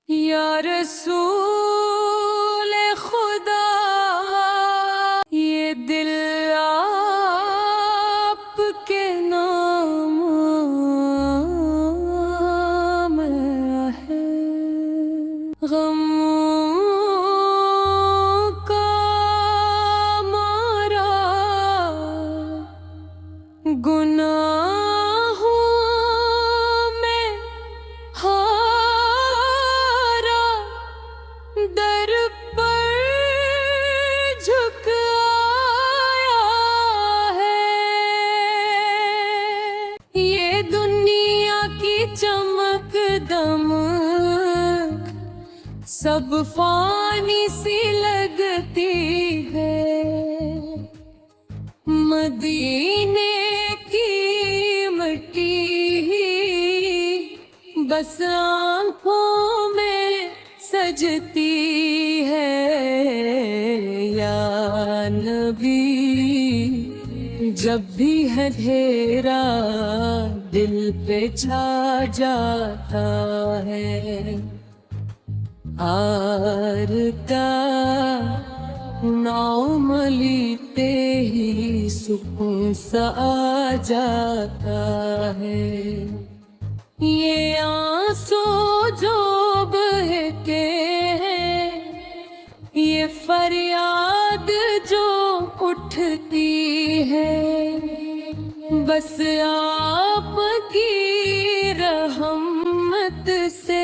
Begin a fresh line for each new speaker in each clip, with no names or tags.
یا رسول خدا یہ دل آپ کے نام ہے، غم کا مارا گناہوں میں ہارا، در پر جھک آیا ہے۔ یہ دنیا کی چمک دمک سب فانی سی لگتی ہے، مدینے کی مٹی بس آنکھوں میں سجتی ہے۔ یا نبی جب بھی ہے اندھیرا دل پہ چھا جاتا ہے، آر کا نام لیتے ہی سکون سا آ جاتا ہے۔ یہ آنسو جو بہتے ہیں، یہ فریاد جو اٹھتی ہے، بس آپ کی رحمت سے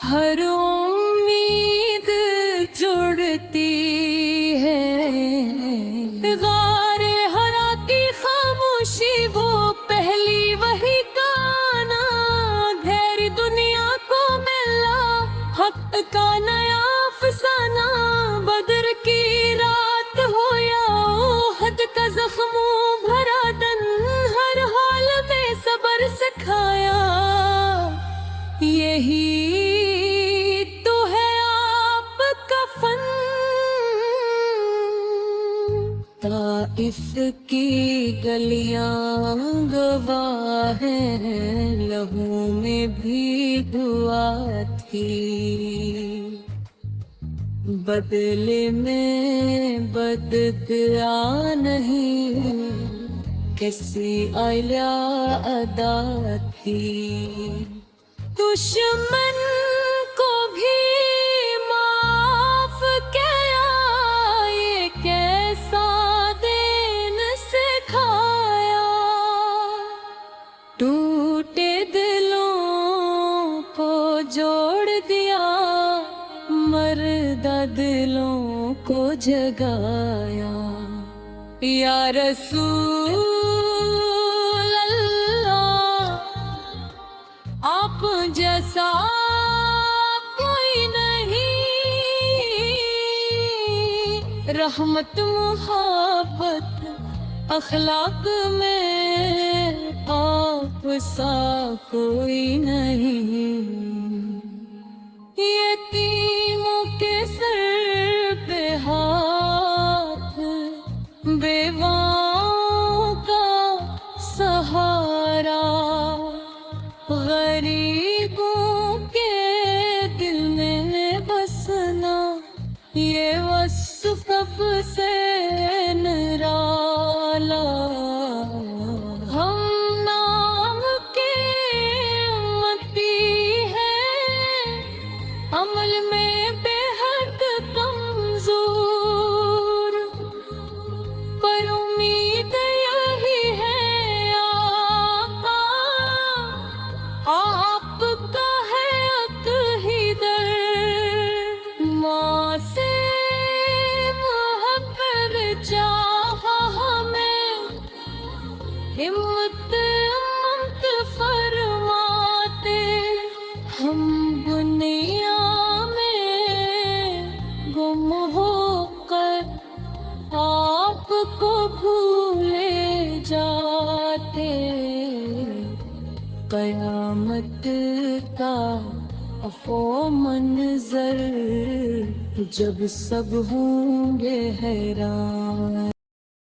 ہر امید جڑتی ہے۔ غار حرا کی خاموشی وہ پہلی وحی گانا، گھیر دنیا کو ملا حق کا نیا افسانہ۔ بدر کی رات ہو یا احد کا زخموں بھرا دن، ہر حال میں صبر سکھایا، یہی تو ہے آپ کا فن۔ طائف کی گلیاں گواہ ہیں، لہو میں بھی دعا تھی، بدلے میں بددعا نہیں، کیسی اعلیٰ ادا تھی۔ دشمن کو بھی معاف کیا، یہ کیسا دین سکھایا، ٹوٹے دلوں کو جوڑ دیا، مردہ دلوں کو جگایا۔ یا رسول اللہ آپ جیسا کوئی نہیں، رحمت محبت اخلاق میں آپ سا کوئی نہیں۔ یتیموں کے سر پہ ہاتھ، بیواؤں کا سہارا، غریبوں کے دل میں بسنا، یہ وصف سب سے نرالا۔ ہم نام کے امتی ہیں، عمل میں بے حد کمزور، پر امید یہی ہے آقا، آپ کا ہے عقیدہ، ماں سے محبت چاہا ہمیں، ہمت امت فرماتے، ہم دنیا میں گم ہو کر آپ کو بھولے جاتے، قیامت کا افو منظر جب سب ہوں گے حیران۔